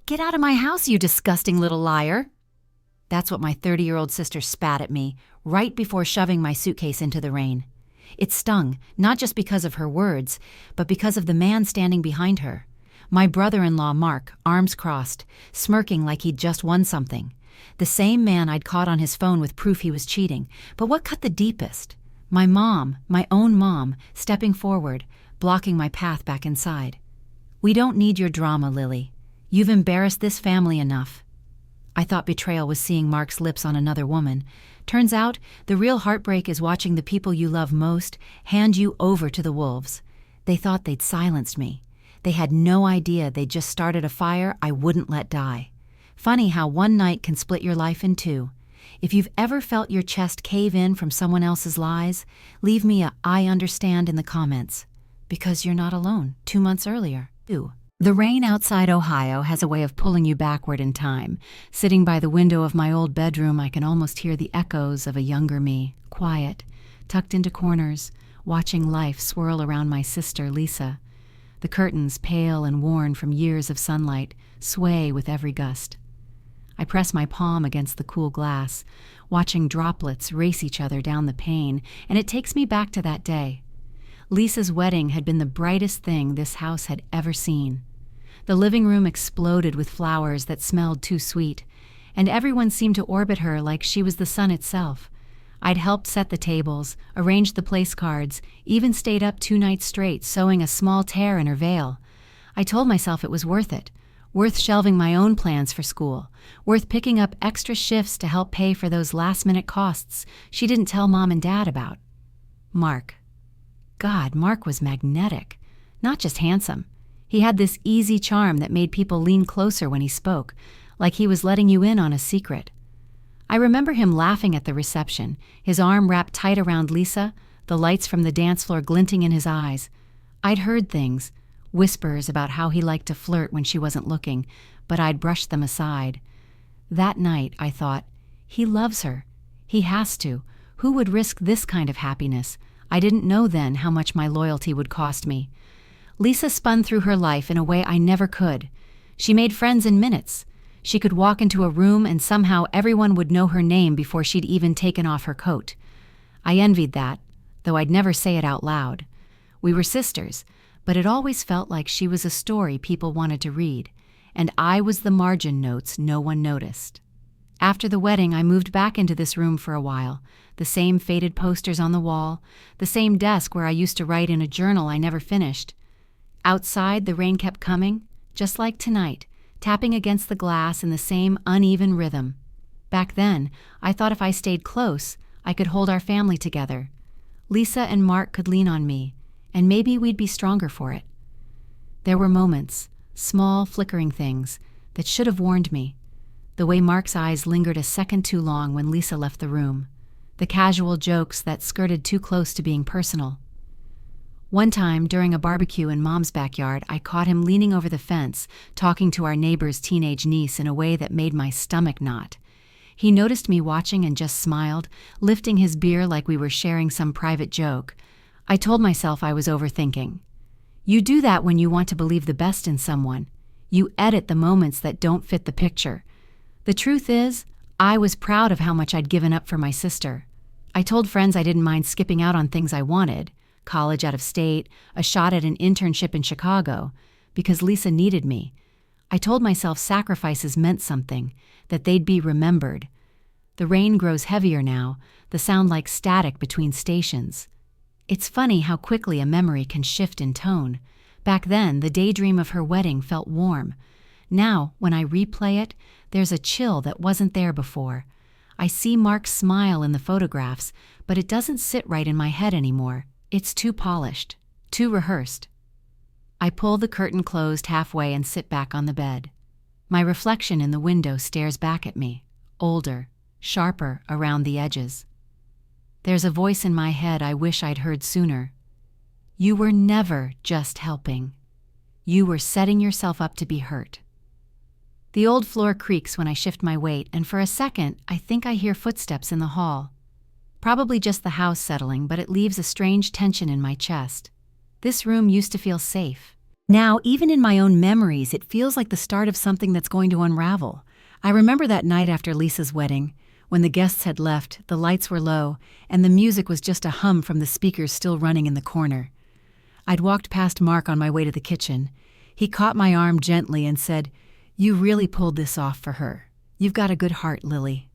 "Get out of my house, you disgusting little liar." That's what my 30-year-old sister spat at me right before shoving my suitcase into the rain. It stung, not just because of her words, but because of the man standing behind her. My brother-in-law, Mark, arms crossed, smirking like he'd just won something. The same man I'd caught on his phone with proof he was cheating. But what cut the deepest? My mom, my own mom, stepping forward, blocking my path back inside. "We don't need your drama, Lily. You've embarrassed this family enough." I thought betrayal was seeing Mark's lips on another woman. Turns out, the real heartbreak is watching the people you love most hand you over to the wolves. They thought they'd silenced me. They had no idea they'd just started a fire I wouldn't let die. Funny how one night can split your life in two. If you've ever felt your chest cave in from someone else's lies, leave me a "I understand" in the comments. Because you're not alone. 2 months earlier. The rain outside Ohio has a way of pulling you backward in time. Sitting by the window of my old bedroom, I can almost hear the echoes of a younger me, quiet, tucked into corners, watching life swirl around my sister, Lisa. The curtains, pale and worn from years of sunlight, sway with every gust. I press my palm against the cool glass, watching droplets race each other down the pane, and it takes me back to that day. Lisa's wedding had been the brightest thing this house had ever seen. The living room exploded with flowers that smelled too sweet, and everyone seemed to orbit her like she was the sun itself. I'd helped set the tables, arranged the place cards, even stayed up 2 nights straight sewing a small tear in her veil. I told myself it was worth it, worth shelving my own plans for school, worth picking up extra shifts to help pay for those last-minute costs she didn't tell Mom and Dad about. Mark. God, Mark was magnetic, not just handsome. He had this easy charm that made people lean closer when he spoke, like he was letting you in on a secret. I remember him laughing at the reception, his arm wrapped tight around Lisa, the lights from the dance floor glinting in his eyes. I'd heard things, whispers about how he liked to flirt when she wasn't looking, but I'd brushed them aside. That night, I thought, he loves her. He has to. Who would risk this kind of happiness? I didn't know then how much my loyalty would cost me. Lisa spun through her life in a way I never could. She made friends in minutes. She could walk into a room and somehow everyone would know her name before she'd even taken off her coat. I envied that, though I'd never say it out loud. We were sisters, but it always felt like she was a story people wanted to read, and I was the margin notes no one noticed. After the wedding, I moved back into this room for a while, the same faded posters on the wall, the same desk where I used to write in a journal I never finished. Outside, the rain kept coming, just like tonight, tapping against the glass in the same uneven rhythm. Back then, I thought if I stayed close, I could hold our family together. Lisa and Mark could lean on me, and maybe we'd be stronger for it. There were moments, small, flickering things, that should have warned me. The way Mark's eyes lingered a second too long when Lisa left the room. The casual jokes that skirted too close to being personal. One time, during a barbecue in Mom's backyard, I caught him leaning over the fence, talking to our neighbor's teenage niece in a way that made my stomach knot. He noticed me watching and just smiled, lifting his beer like we were sharing some private joke. I told myself I was overthinking. You do that when you want to believe the best in someone. You edit the moments that don't fit the picture. The truth is, I was proud of how much I'd given up for my sister. I told friends I didn't mind skipping out on things I wanted, college out of state, a shot at an internship in Chicago, because Lisa needed me. I told myself sacrifices meant something, that they'd be remembered. The rain grows heavier now, the sound like static between stations. It's funny how quickly a memory can shift in tone. Back then, the daydream of her wedding felt warm. Now, when I replay it, there's a chill that wasn't there before. I see Mark's smile in the photographs, but it doesn't sit right in my head anymore. It's too polished, too rehearsed. I pull the curtain closed halfway and sit back on the bed. My reflection in the window stares back at me, older, sharper around the edges. There's a voice in my head I wish I'd heard sooner. You were never just helping. You were setting yourself up to be hurt. The old floor creaks when I shift my weight, and for a second, I think I hear footsteps in the hall. Probably just the house settling, but it leaves a strange tension in my chest. This room used to feel safe. Now, even in my own memories, it feels like the start of something that's going to unravel. I remember that night after Lisa's wedding, when the guests had left, the lights were low, and the music was just a hum from the speakers still running in the corner. I'd walked past Mark on my way to the kitchen. He caught my arm gently and said, "You really pulled this off for her. You've got a good heart, Lily."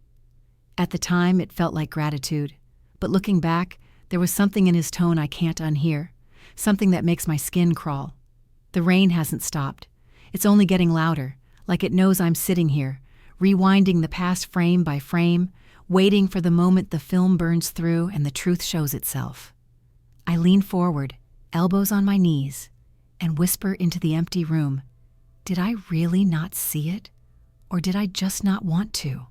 At the time, it felt like gratitude. But looking back, there was something in his tone I can't unhear, something that makes my skin crawl. The rain hasn't stopped. It's only getting louder, like it knows I'm sitting here, rewinding the past frame by frame, waiting for the moment the film burns through and the truth shows itself. I lean forward, elbows on my knees, and whisper into the empty room, "Did I really not see it? Or did I just not want to?"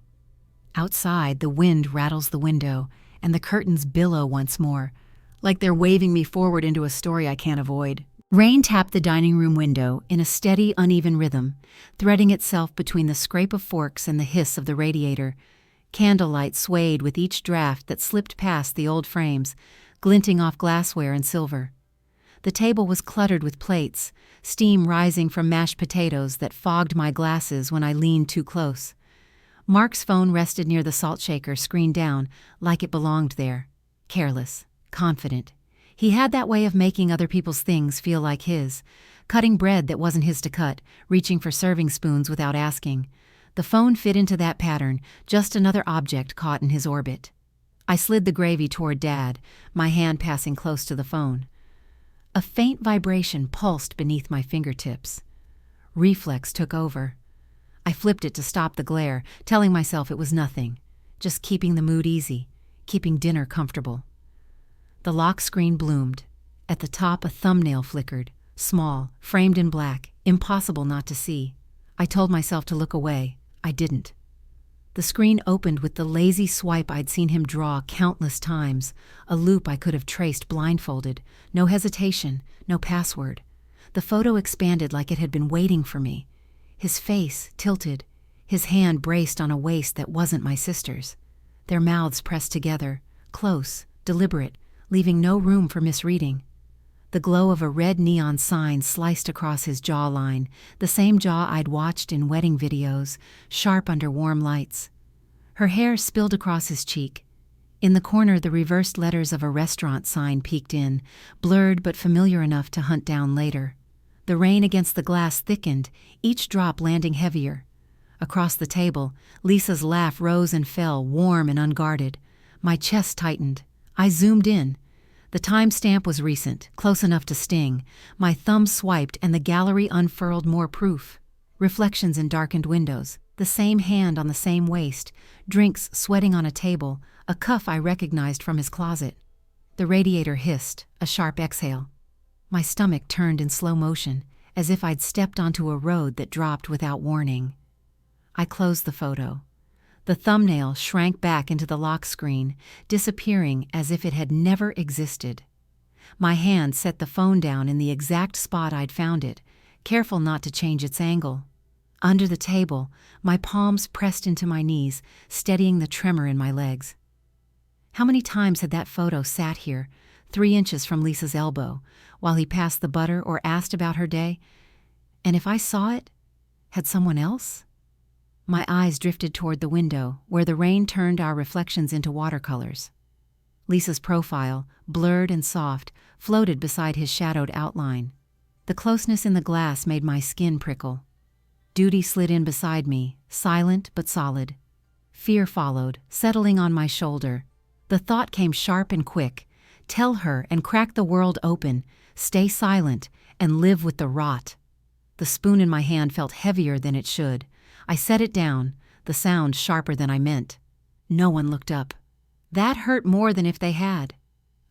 Outside, the wind rattles the window, and the curtains billow once more, like they're waving me forward into a story I can't avoid. Rain tapped the dining room window in a steady, uneven rhythm, threading itself between the scrape of forks and the hiss of the radiator. Candlelight swayed with each draft that slipped past the old frames, glinting off glassware and silver. The table was cluttered with plates, steam rising from mashed potatoes that fogged my glasses when I leaned too close. Mark's phone rested near the salt shaker, screen down, like it belonged there. Careless, confident. He had that way of making other people's things feel like his, cutting bread that wasn't his to cut, reaching for serving spoons without asking. The phone fit into that pattern, just another object caught in his orbit. I slid the gravy toward Dad, my hand passing close to the phone. A faint vibration pulsed beneath my fingertips. Reflex took over. I flipped it to stop the glare, telling myself it was nothing, just keeping the mood easy, keeping dinner comfortable. The lock screen bloomed. At the top, a thumbnail flickered, small, framed in black, impossible not to see. I told myself to look away. I didn't. The screen opened with the lazy swipe I'd seen him draw countless times, a loop I could have traced blindfolded, no hesitation, no password. The photo expanded like it had been waiting for me. His face tilted, his hand braced on a waist that wasn't my sister's. Their mouths pressed together, close, deliberate, leaving no room for misreading. The glow of a red neon sign sliced across his jawline, the same jaw I'd watched in wedding videos, sharp under warm lights. Her hair spilled across his cheek. In the corner, the reversed letters of a restaurant sign peeked in, blurred but familiar enough to hunt down later. The rain against the glass thickened, each drop landing heavier. Across the table, Lisa's laugh rose and fell, warm and unguarded. My chest tightened. I zoomed in. The timestamp was recent, close enough to sting. My thumb swiped and the gallery unfurled more proof. Reflections in darkened windows, the same hand on the same waist, drinks sweating on a table, a cuff I recognized from his closet. The radiator hissed, a sharp exhale. My stomach turned in slow motion, as if I'd stepped onto a road that dropped without warning. I closed the photo. The thumbnail shrank back into the lock screen, disappearing as if it had never existed. My hand set the phone down in the exact spot I'd found it, careful not to change its angle. Under the table, my palms pressed into my knees, steadying the tremor in my legs. How many times had that photo sat here, 3 inches from Lisa's elbow, while he passed the butter or asked about her day? And if I saw it, had someone else? My eyes drifted toward the window, where the rain turned our reflections into watercolors. Lisa's profile, blurred and soft, floated beside his shadowed outline. The closeness in the glass made my skin prickle. Duty slid in beside me, silent but solid. Fear followed, settling on my shoulder. The thought came sharp and quick. Tell her and crack the world open, stay silent, and live with the rot. The spoon in my hand felt heavier than it should. I set it down, the sound sharper than I meant. No one looked up. That hurt more than if they had.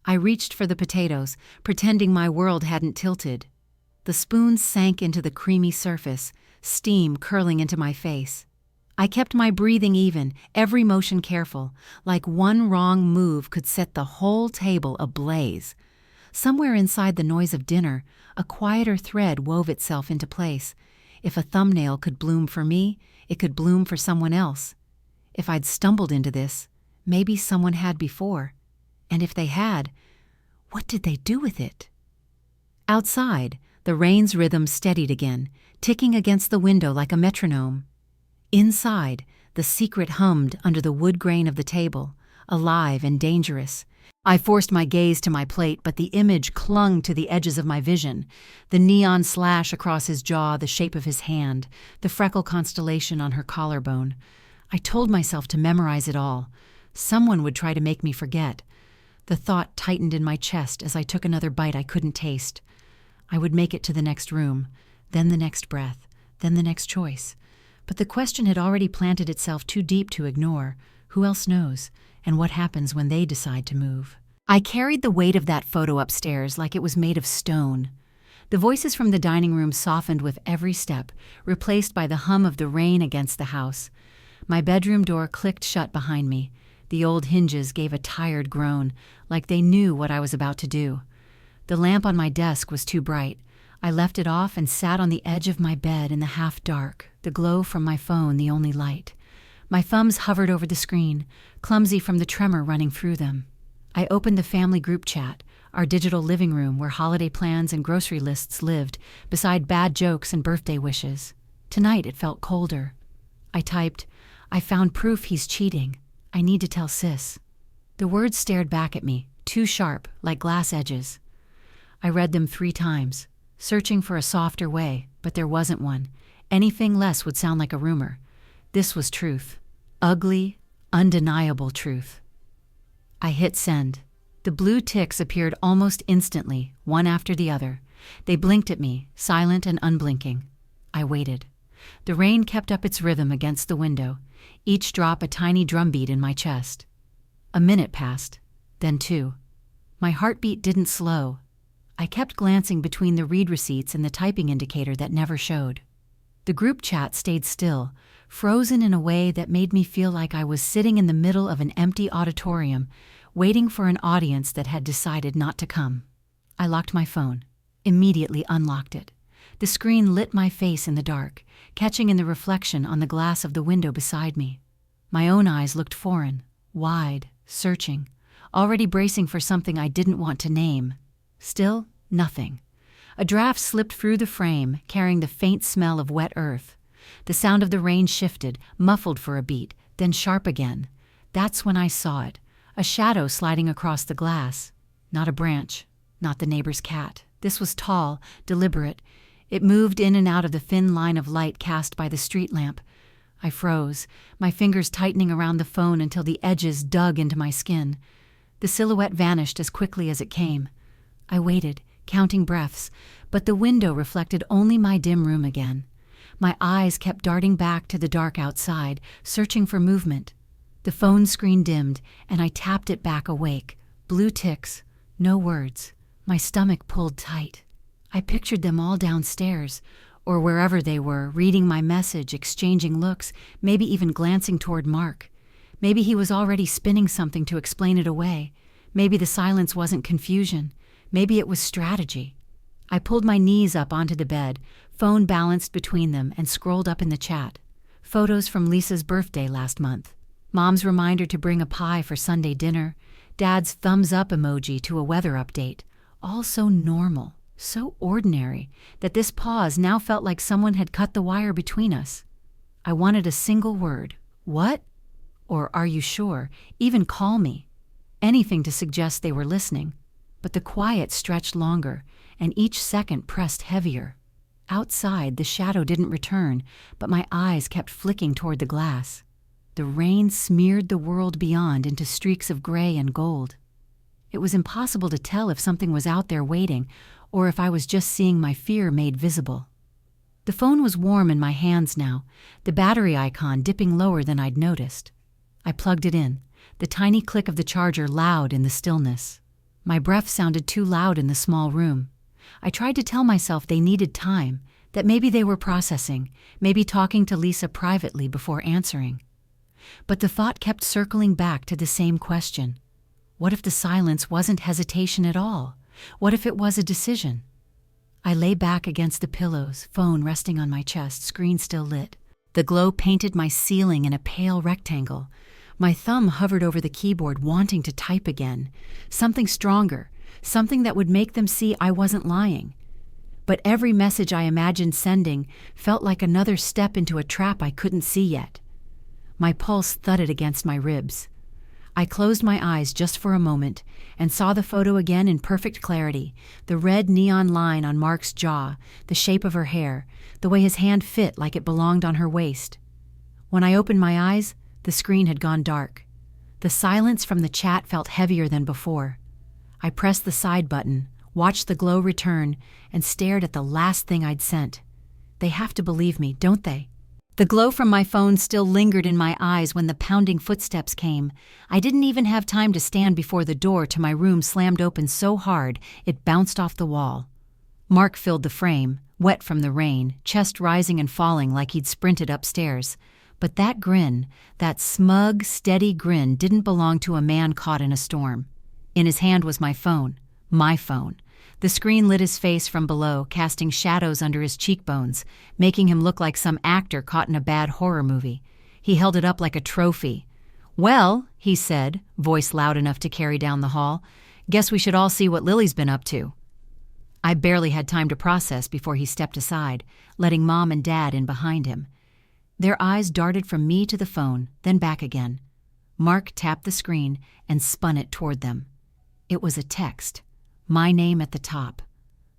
I reached for the potatoes, pretending my world hadn't tilted. The spoon sank into the creamy surface, steam curling into my face. I kept my breathing even, every motion careful, like one wrong move could set the whole table ablaze. Somewhere inside the noise of dinner, a quieter thread wove itself into place. If a thumbnail could bloom for me, it could bloom for someone else. If I'd stumbled into this, maybe someone had before. And if they had, what did they do with it? Outside, The rain's rhythm steadied again, ticking against the window like a metronome. Inside, the secret hummed under the wood grain of the table, alive and dangerous. I forced my gaze to my plate, but the image clung to the edges of my vision. The neon slash across his jaw, the shape of his hand, the freckle constellation on her collarbone. I told myself to memorize it all. Someone would try to make me forget. The thought tightened in my chest as I took another bite I couldn't taste. I would make it to the next room, then the next breath, then the next choice. But the question had already planted itself too deep to ignore. Who else knows? And what happens when they decide to move? I carried the weight of that photo upstairs like it was made of stone. The voices from the dining room softened with every step, replaced by the hum of the rain against the house. My bedroom door clicked shut behind me. The old hinges gave a tired groan, like they knew what I was about to do. The lamp on my desk was too bright. I left it off and sat on the edge of my bed in the half-dark, the glow from my phone the only light. My thumbs hovered over the screen, clumsy from the tremor running through them. I opened the family group chat, our digital living room where holiday plans and grocery lists lived, beside bad jokes and birthday wishes. Tonight it felt colder. I typed, "I found proof he's cheating. I need to tell Sis." The words stared back at me, too sharp, like glass edges. I read them 3 times, searching for a softer way, but there wasn't one. Anything less would sound like a rumor. This was truth. Ugly, undeniable truth. I hit send. The blue ticks appeared almost instantly, one after the other. They blinked at me, silent and unblinking. I waited. The rain kept up its rhythm against the window, each drop a tiny drumbeat in my chest. A minute passed, then 2. My heartbeat didn't slow. I kept glancing between the read receipts and the typing indicator that never showed. The group chat stayed still, frozen in a way that made me feel like I was sitting in the middle of an empty auditorium, waiting for an audience that had decided not to come. I locked my phone, immediately unlocked it. The screen lit my face in the dark, catching in the reflection on the glass of the window beside me. My own eyes looked foreign, wide, searching, already bracing for something I didn't want to name. Still, nothing. A draft slipped through the frame, carrying the faint smell of wet earth. The sound of the rain shifted, muffled for a beat, then sharp again. That's when I saw it, a shadow sliding across the glass. Not a branch, not the neighbor's cat. This was tall, deliberate. It moved in and out of the thin line of light cast by the street lamp. I froze, my fingers tightening around the phone until the edges dug into my skin. The silhouette vanished as quickly as it came. I waited, counting breaths, but the window reflected only my dim room again. My eyes kept darting back to the dark outside, searching for movement. The phone screen dimmed, and I tapped it back awake. Blue ticks, no words. My stomach pulled tight. I pictured them all downstairs, or wherever they were, reading my message, exchanging looks, maybe even glancing toward Mark. Maybe he was already spinning something to explain it away. Maybe the silence wasn't confusion. Maybe it was strategy. I pulled my knees up onto the bed, phone balanced between them, and scrolled up in the chat. Photos from Lisa's birthday last month. Mom's reminder to bring a pie for Sunday dinner. Dad's thumbs up emoji to a weather update. All so normal, so ordinary, that this pause now felt like someone had cut the wire between us. I wanted a single word. What? Or are you sure? Even call me. Anything to suggest they were listening. But the quiet stretched longer, and each second pressed heavier. Outside, the shadow didn't return, but my eyes kept flicking toward the glass. The rain smeared the world beyond into streaks of gray and gold. It was impossible to tell if something was out there waiting, or if I was just seeing my fear made visible. The phone was warm in my hands now, the battery icon dipping lower than I'd noticed. I plugged it in, the tiny click of the charger loud in the stillness. My breath sounded too loud in the small room. I tried to tell myself they needed time, that maybe they were processing, maybe talking to Lisa privately before answering. But the thought kept circling back to the same question. What if the silence wasn't hesitation at all? What if it was a decision? I lay back against the pillows, phone resting on my chest, screen still lit. The glow painted my ceiling in a pale rectangle. My thumb hovered over the keyboard, wanting to type again. Something stronger, something that would make them see I wasn't lying. but every message I imagined sending felt like another step into a trap I couldn't see yet. My pulse thudded against my ribs. I closed my eyes just for a moment and saw the photo again in perfect clarity, the red neon line on Mark's jaw, the shape of her hair, the way his hand fit like it belonged on her waist. When I opened my eyes, the screen had gone dark. The silence from the chat felt heavier than before. I pressed the side button, watched the glow return, and stared at the last thing I'd sent. They have to believe me, don't they? The glow from my phone still lingered in my eyes when the pounding footsteps came. I didn't even have time to stand before the door to my room slammed open so hard it bounced off the wall. Mark filled the frame, wet from the rain, chest rising and falling like he'd sprinted upstairs. But that grin, that smug, steady grin, didn't belong to a man caught in a storm. In his hand was my phone. My phone. The screen lit his face from below, casting shadows under his cheekbones, making him look like some actor caught in a bad horror movie. He held it up like a trophy. "Well," he said, voice loud enough to carry down the hall, "guess we should all see what Lily's been up to." I barely had time to process before he stepped aside, letting Mom and Dad in behind him. Their eyes darted from me to the phone, then back again. Mark tapped the screen and spun it toward them. It was a text. My name at the top.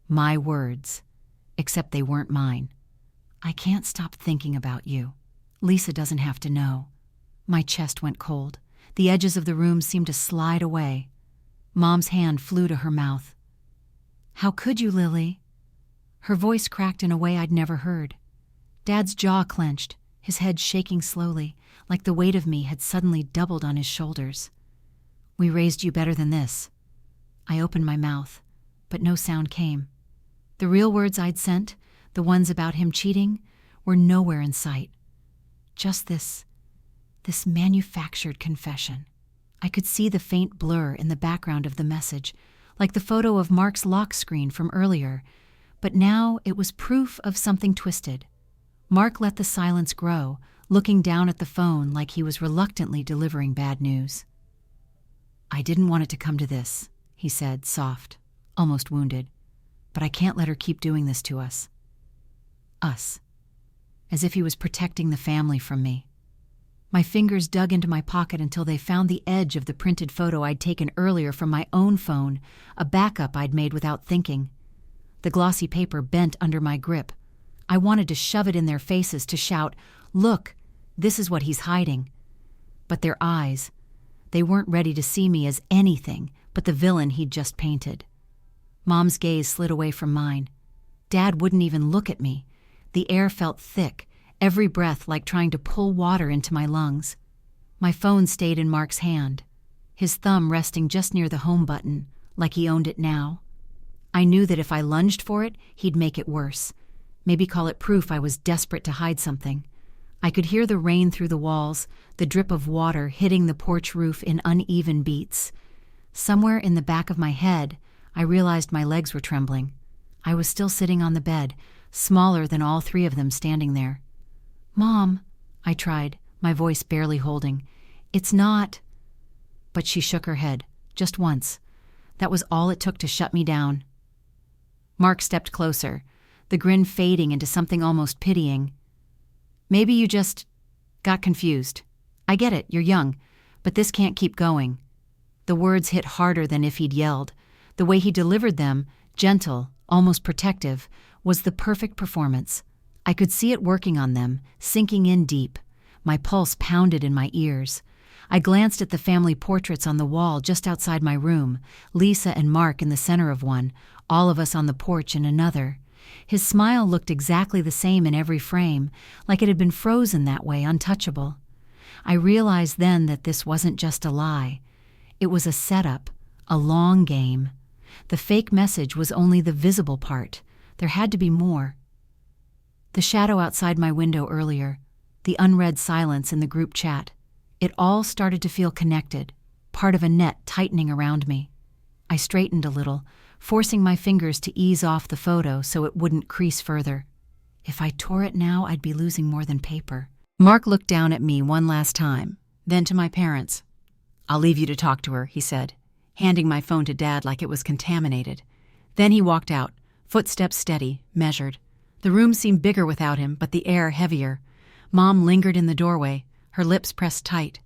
My words. Except they weren't mine. "I can't stop thinking about you. Lisa doesn't have to know." My chest went cold. The edges of the room seemed to slide away. Mom's hand flew to her mouth. "How could you, Lily?" Her voice cracked in a way I'd never heard. Dad's jaw clenched, his head shaking slowly, like the weight of me had suddenly doubled on his shoulders. "We raised you better than this." I opened my mouth, but no sound came. The real words I'd sent, the ones about him cheating, were nowhere in sight. Just this manufactured confession. I could see the faint blur in the background of the message, like the photo of Mark's lock screen from earlier, but now it was proof of something twisted. Mark let the silence grow, looking down at the phone like he was reluctantly delivering bad news. "I didn't want it to come to this," he said, soft, almost wounded. "But I can't let her keep doing this to us." Us. As if he was protecting the family from me. My fingers dug into my pocket until they found the edge of the printed photo I'd taken earlier from my own phone, a backup I'd made without thinking. The glossy paper bent under my grip. I wanted to shove it in their faces, to shout, "Look, this is what he's hiding." But their eyes, they weren't ready to see me as anything but the villain he'd just painted. Mom's gaze slid away from mine. Dad wouldn't even look at me. The air felt thick, every breath like trying to pull water into my lungs. My phone stayed in Mark's hand, his thumb resting just near the home button, like he owned it now. I knew that if I lunged for it, he'd make it worse. Maybe call it proof I was desperate to hide something. I could hear the rain through the walls, the drip of water hitting the porch roof in uneven beats. Somewhere in the back of my head, I realized my legs were trembling. I was still sitting on the bed, smaller than all three of them standing there. "Mom," I tried, my voice barely holding. "It's not—" But she shook her head, just once. That was all it took to shut me down. Mark stepped closer, the grin fading into something almost pitying. "Maybe you just got confused. I get it, you're young, but this can't keep going." The words hit harder than if he'd yelled. The way he delivered them, gentle, almost protective, was the perfect performance. I could see it working on them, sinking in deep. My pulse pounded in my ears. I glanced at the family portraits on the wall just outside my room, Lisa and Mark in the center of one, all of us on the porch in another. His smile looked exactly the same in every frame, like it had been frozen that way, untouchable. I realized then that this wasn't just a lie. It was a setup, a long game. The fake message was only the visible part. There had to be more. The shadow outside my window earlier, the unread silence in the group chat. It all started to feel connected, part of a net tightening around me. I straightened a little, forcing my fingers to ease off the photo so it wouldn't crease further. If I tore it now, I'd be losing more than paper. Mark looked down at me one last time, then to my parents. "I'll leave you to talk to her," he said, handing my phone to Dad like it was contaminated. Then he walked out, Footsteps steady, measured. The room seemed bigger without him, but the air heavier. Mom lingered in the doorway, her lips pressed tight.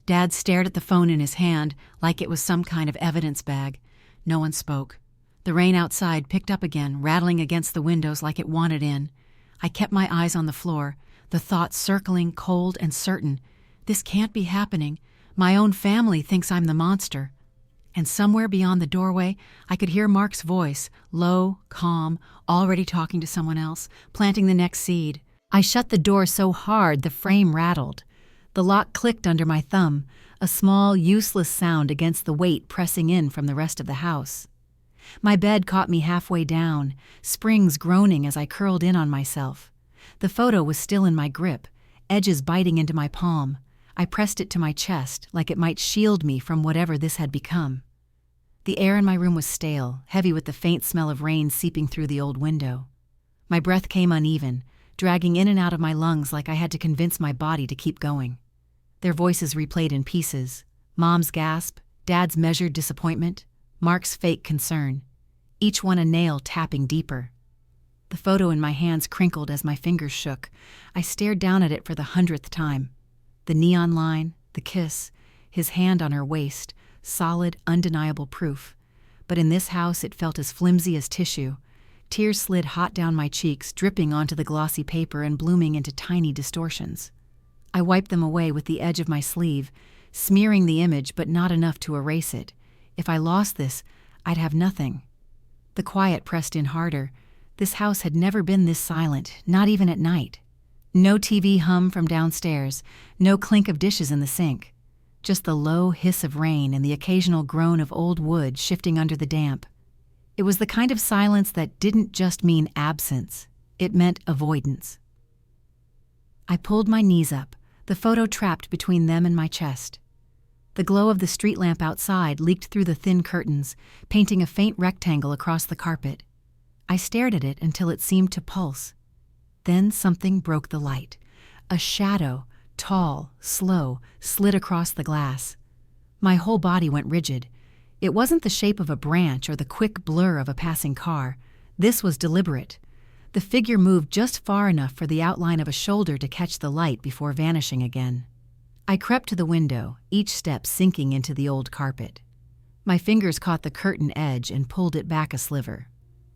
Dad stared at the phone in his hand like it was some kind of evidence bag. No one spoke. The rain outside picked up again, rattling against the windows like it wanted in. I kept my eyes on the floor, the thoughts circling, cold and certain. This can't be happening. My own family thinks I'm the monster. And somewhere beyond the doorway, I could hear Mark's voice, low, calm, already talking to someone else, planting the next seed. I shut the door so hard the frame rattled. The lock clicked under my thumb, a small, useless sound against the weight pressing in from the rest of the house. My bed caught me halfway down, springs groaning as I curled in on myself. The photo was still in my grip, edges biting into my palm. I pressed it to my chest, like it might shield me from whatever this had become. The air in my room was stale, heavy with the faint smell of rain seeping through the old window. My breath came uneven, dragging in and out of my lungs like I had to convince my body to keep going. Their voices replayed in pieces. Mom's gasp, Dad's measured disappointment, Mark's fake concern, each one a nail tapping deeper. The photo in my hands crinkled as my fingers shook. I stared down at it for the 100th time. The neon line, the kiss, his hand on her waist, solid, undeniable proof. But in this house it felt as flimsy as tissue. Tears slid hot down my cheeks, dripping onto the glossy paper and blooming into tiny distortions. I wiped them away with the edge of my sleeve, smearing the image but not enough to erase it. If I lost this, I'd have nothing. The quiet pressed in harder. This house had never been this silent, not even at night. No TV hum from downstairs, no clink of dishes in the sink. Just the low hiss of rain and the occasional groan of old wood shifting under the damp. It was the kind of silence that didn't just mean absence. It meant avoidance. I pulled my knees up, the photo trapped between them and my chest. The glow of the street lamp outside leaked through the thin curtains, painting a faint rectangle across the carpet. I stared at it until it seemed to pulse. Then something broke the light. A shadow, tall, slow, slid across the glass. My whole body went rigid. It wasn't the shape of a branch or the quick blur of a passing car. This was deliberate. The figure moved just far enough for the outline of a shoulder to catch the light before vanishing again. I crept to the window, each step sinking into the old carpet. My fingers caught the curtain edge and pulled it back a sliver.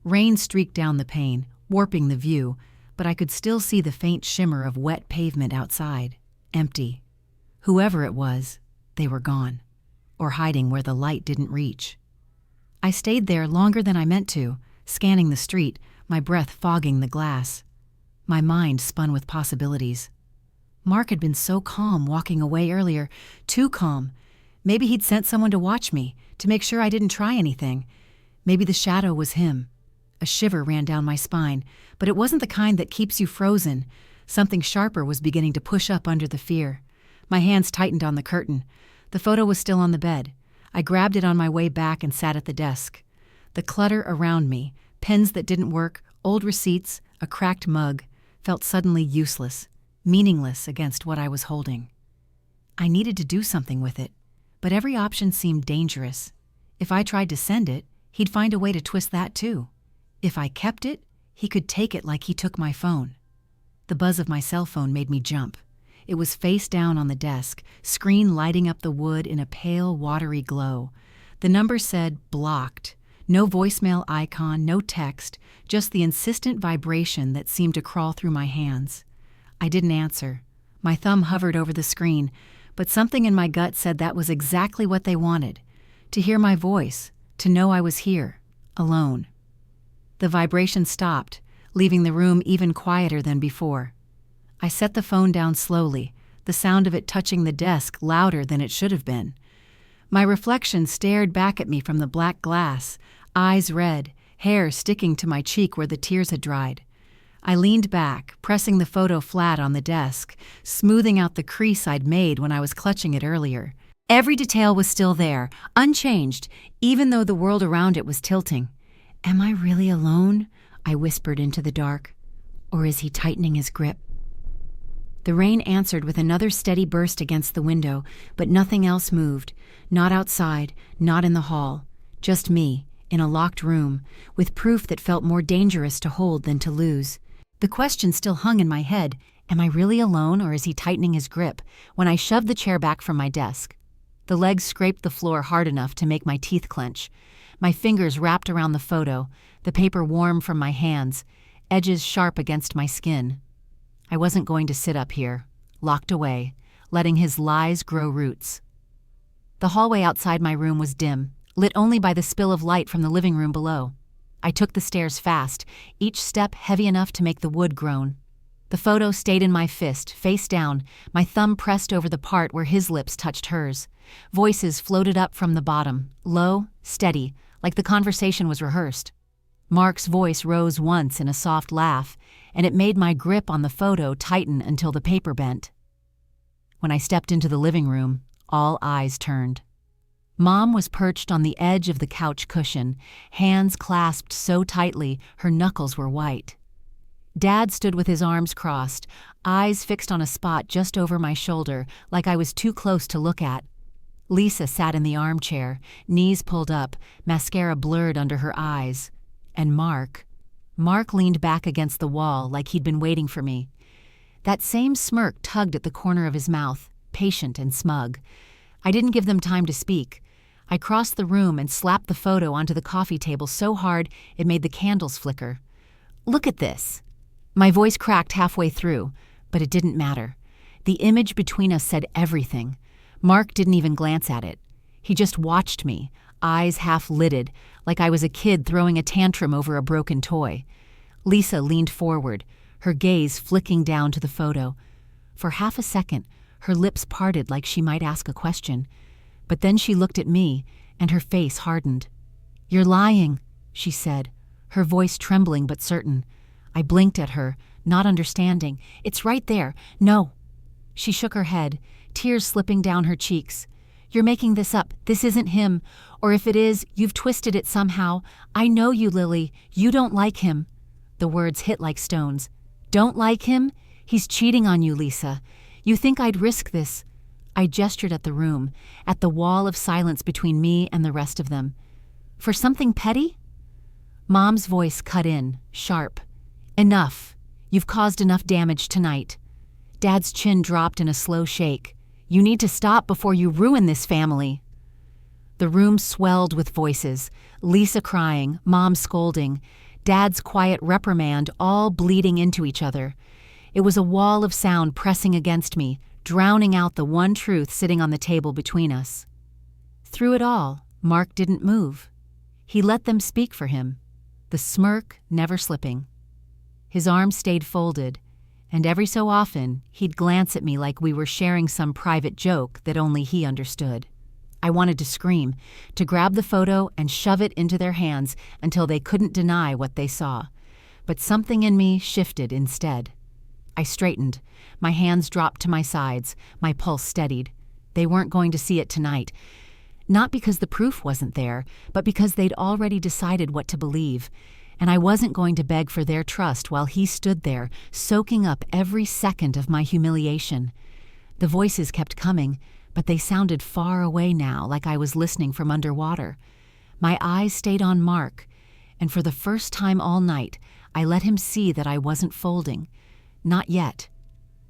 Rain streaked down the pane, warping the view, but I could still see the faint shimmer of wet pavement outside. Empty. Whoever it was, they were gone, or hiding where the light didn't reach. I stayed there longer than I meant to, scanning the street, my breath fogging the glass. My mind spun with possibilities. Mark had been so calm walking away earlier, too calm. Maybe he'd sent someone to watch me, to make sure I didn't try anything. Maybe the shadow was him. A shiver ran down my spine, but it wasn't the kind that keeps you frozen. Something sharper was beginning to push up under the fear. My hands tightened on the curtain. The photo was still on the bed. I grabbed it on my way back and sat at the desk. The clutter around me, pens that didn't work, old receipts, a cracked mug, felt suddenly useless, meaningless against what I was holding. I needed to do something with it, but every option seemed dangerous. If I tried to send it, he'd find a way to twist that too. If I kept it, he could take it like he took my phone. The buzz of my cell phone made me jump. It was face down on the desk, screen lighting up the wood in a pale, watery glow. The number said blocked. No voicemail icon, no text, just the insistent vibration that seemed to crawl through my hands. I didn't answer. My thumb hovered over the screen, but something in my gut said that was exactly what they wanted. To hear my voice, to know I was here, alone. The vibration stopped, leaving the room even quieter than before. I set the phone down slowly, the sound of it touching the desk louder than it should have been. My reflection stared back at me from the black glass, eyes red, hair sticking to my cheek where the tears had dried. I leaned back, pressing the photo flat on the desk, smoothing out the crease I'd made when I was clutching it earlier. Every detail was still there, unchanged, even though the world around it was tilting. "Am I really alone?" I whispered into the dark. "Or is he tightening his grip?" The rain answered with another steady burst against the window, but nothing else moved. Not outside, not in the hall. Just me, in a locked room, with proof that felt more dangerous to hold than to lose. The question still hung in my head, am I really alone or is he tightening his grip, when I shoved the chair back from my desk. The legs scraped the floor hard enough to make my teeth clench. My fingers wrapped around the photo, the paper warm from my hands, edges sharp against my skin. I wasn't going to sit up here, locked away, letting his lies grow roots. The hallway outside my room was dim, lit only by the spill of light from the living room below. I took the stairs fast, each step heavy enough to make the wood groan. The photo stayed in my fist, face down, my thumb pressed over the part where his lips touched hers. Voices floated up from the bottom, low, steady, like the conversation was rehearsed. Mark's voice rose once in a soft laugh, and it made my grip on the photo tighten until the paper bent. When I stepped into the living room, all eyes turned. Mom was perched on the edge of the couch cushion, hands clasped so tightly her knuckles were white. Dad stood with his arms crossed, eyes fixed on a spot just over my shoulder, like I was too close to look at. Lisa sat in the armchair, knees pulled up, mascara blurred under her eyes. And Mark leaned back against the wall like he'd been waiting for me. That same smirk tugged at the corner of his mouth, patient and smug. I didn't give them time to speak. I crossed the room and slapped the photo onto the coffee table so hard it made the candles flicker. "Look at this." My voice cracked halfway through, but it didn't matter. The image between us said everything. Mark didn't even glance at it. He just watched me, eyes half-lidded, like I was a kid throwing a tantrum over a broken toy. Lisa leaned forward, her gaze flicking down to the photo. For half a second, her lips parted like she might ask a question. But then she looked at me, and her face hardened. "You're lying," she said, her voice trembling but certain. I blinked at her, not understanding. "It's right there. No." She shook her head, tears slipping down her cheeks. "You're making this up. This isn't him. Or if it is, you've twisted it somehow. I know you, Lily. You don't like him." The words hit like stones. "Don't like him? He's cheating on you, Lisa. You think I'd risk this?" I gestured at the room, at the wall of silence between me and the rest of them. "For something petty?" Mom's voice cut in, sharp. "Enough. You've caused enough damage tonight." Dad's chin dropped in a slow shake. "You need to stop before you ruin this family." The room swelled with voices, Lisa crying, Mom scolding, Dad's quiet reprimand, all bleeding into each other. It was a wall of sound pressing against me, drowning out the one truth sitting on the table between us. Through it all, Mark didn't move. He let them speak for him, the smirk never slipping. His arms stayed folded, and every so often he'd glance at me like we were sharing some private joke that only he understood. I wanted to scream, to grab the photo and shove it into their hands until they couldn't deny what they saw. But something in me shifted instead. I straightened. My hands dropped to my sides, my pulse steadied. They weren't going to see it tonight. Not because the proof wasn't there, but because they'd already decided what to believe. And I wasn't going to beg for their trust while he stood there, soaking up every second of my humiliation. The voices kept coming, but they sounded far away now, like I was listening from underwater. My eyes stayed on Mark, and for the first time all night, I let him see that I wasn't folding. Not yet.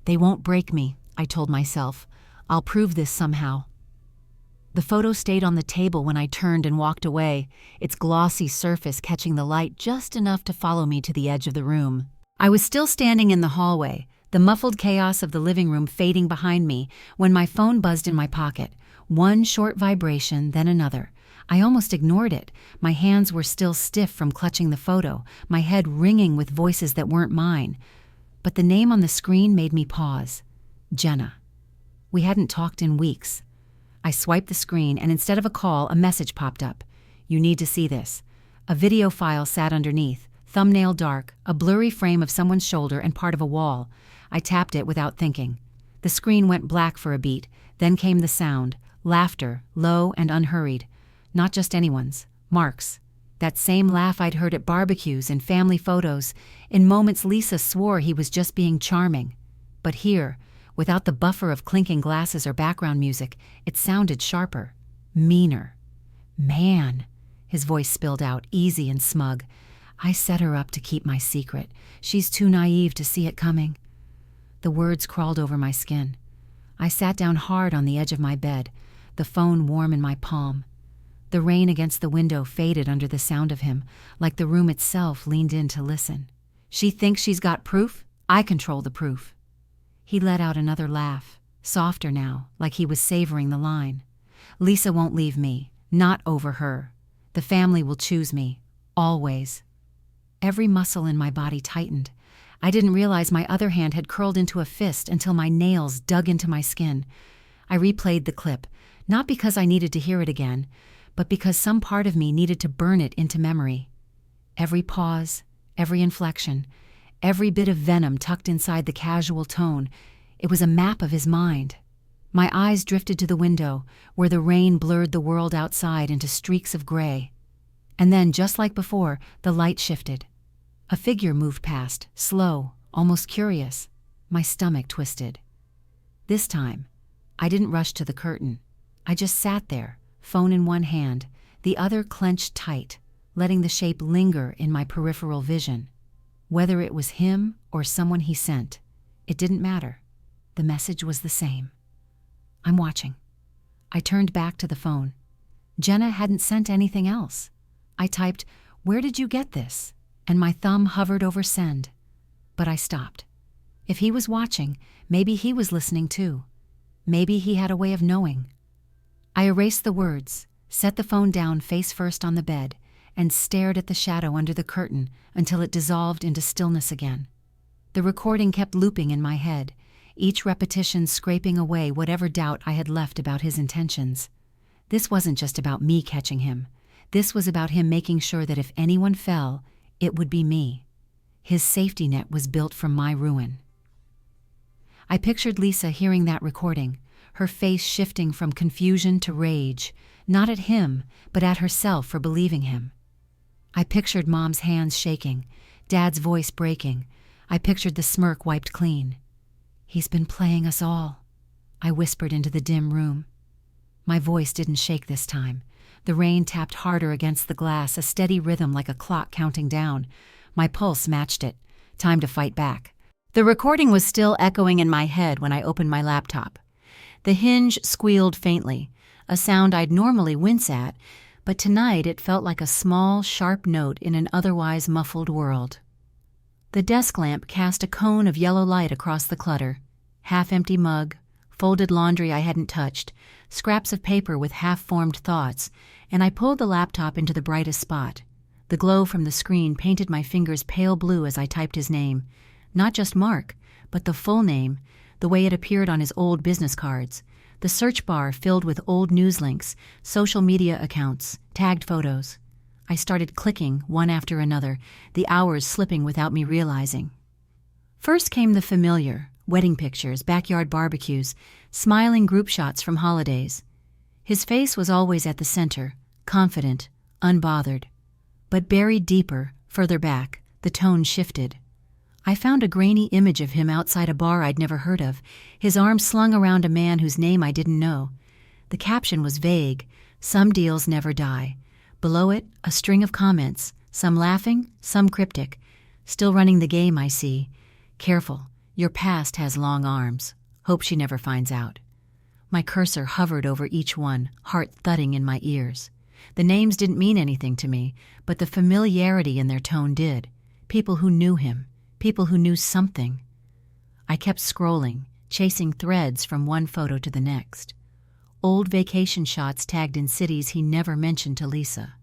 They won't break me, I told myself. I'll prove this somehow. The photo stayed on the table when I turned and walked away, its glossy surface catching the light just enough to follow me to the edge of the room. I was still standing in the hallway, the muffled chaos of the living room fading behind me, when my phone buzzed in my pocket. One short vibration, then another. I almost ignored it. My hands were still stiff from clutching the photo, my head ringing with voices that weren't mine. But the name on the screen made me pause. Jenna. We hadn't talked in weeks. I swiped the screen, and instead of a call, a message popped up. "You need to see this." A video file sat underneath, thumbnail dark, a blurry frame of someone's shoulder and part of a wall. I tapped it without thinking. The screen went black for a beat, then came the sound, laughter, low and unhurried. Not just anyone's, Mark's. That same laugh I'd heard at barbecues and family photos. In moments Lisa swore he was just being charming. But here, without the buffer of clinking glasses or background music, it sounded sharper, meaner. Man, His voice spilled out, easy and smug. I set her up to keep my secret. She's too naive to see it coming. The words crawled over my skin. I sat down hard on the edge of my bed, the phone warm in my palm. The rain against the window faded under the sound of him, like the room itself leaned in to listen. She thinks she's got proof? I control the proof. He let out another laugh, softer now, like he was savoring the line. Lisa won't leave me, not over her. The family will choose me, always. Every muscle in my body tightened. I didn't realize my other hand had curled into a fist until my nails dug into my skin. I replayed the clip, not because I needed to hear it again, but because some part of me needed to burn it into memory. Every pause, every inflection, every bit of venom tucked inside the casual tone, it was a map of his mind. My eyes drifted to the window, where the rain blurred the world outside into streaks of gray. And then, just like before, the light shifted. A figure moved past, slow, almost curious. My stomach twisted. This time, I didn't rush to the curtain. I just sat there, phone in one hand, the other clenched tight, letting the shape linger in my peripheral vision. Whether it was him or someone he sent, it didn't matter. The message was the same. I'm watching. I turned back to the phone. Jenna hadn't sent anything else. I typed, "Where did you get this?" and my thumb hovered over send. But I stopped. If he was watching, maybe he was listening too. Maybe he had a way of knowing. I erased the words, set the phone down face first on the bed, and stared at the shadow under the curtain until it dissolved into stillness again. The recording kept looping in my head, each repetition scraping away whatever doubt I had left about his intentions. This wasn't just about me catching him. This was about him making sure that if anyone fell, it would be me. His safety net was built from my ruin. I pictured Lisa hearing that recording, her face shifting from confusion to rage, not at him, but at herself for believing him. I pictured Mom's hands shaking, Dad's voice breaking. I pictured the smirk wiped clean. "He's been playing us all," I whispered into the dim room. My voice didn't shake this time. The rain tapped harder against the glass, a steady rhythm like a clock counting down. My pulse matched it. Time to fight back. The recording was still echoing in my head when I opened my laptop. The hinge squealed faintly, a sound I'd normally wince at, but tonight it felt like a small, sharp note in an otherwise muffled world. The desk lamp cast a cone of yellow light across the clutter. Half-empty mug, folded laundry I hadn't touched, scraps of paper with half-formed thoughts, and I pulled the laptop into the brightest spot. The glow from the screen painted my fingers pale blue as I typed his name. Not just Mark, but the full name, the way it appeared on his old business cards. The search bar filled with old news links, social media accounts, tagged photos. I started clicking, one after another, the hours slipping without me realizing. First came the familiar, wedding pictures, backyard barbecues, smiling group shots from holidays. His face was always at the center, confident, unbothered. But buried deeper, further back, the tone shifted. I found a grainy image of him outside a bar I'd never heard of, his arms slung around a man whose name I didn't know. The caption was vague, "Some deals never die." Below it, a string of comments, some laughing, some cryptic. "Still running the game, I see. Careful, your past has long arms. Hope she never finds out." My cursor hovered over each one, heart thudding in my ears. The names didn't mean anything to me, but the familiarity in their tone did. People who knew him, people who knew something. I kept scrolling, chasing threads from one photo to the next. Old vacation shots tagged in cities he never mentioned to Lisa.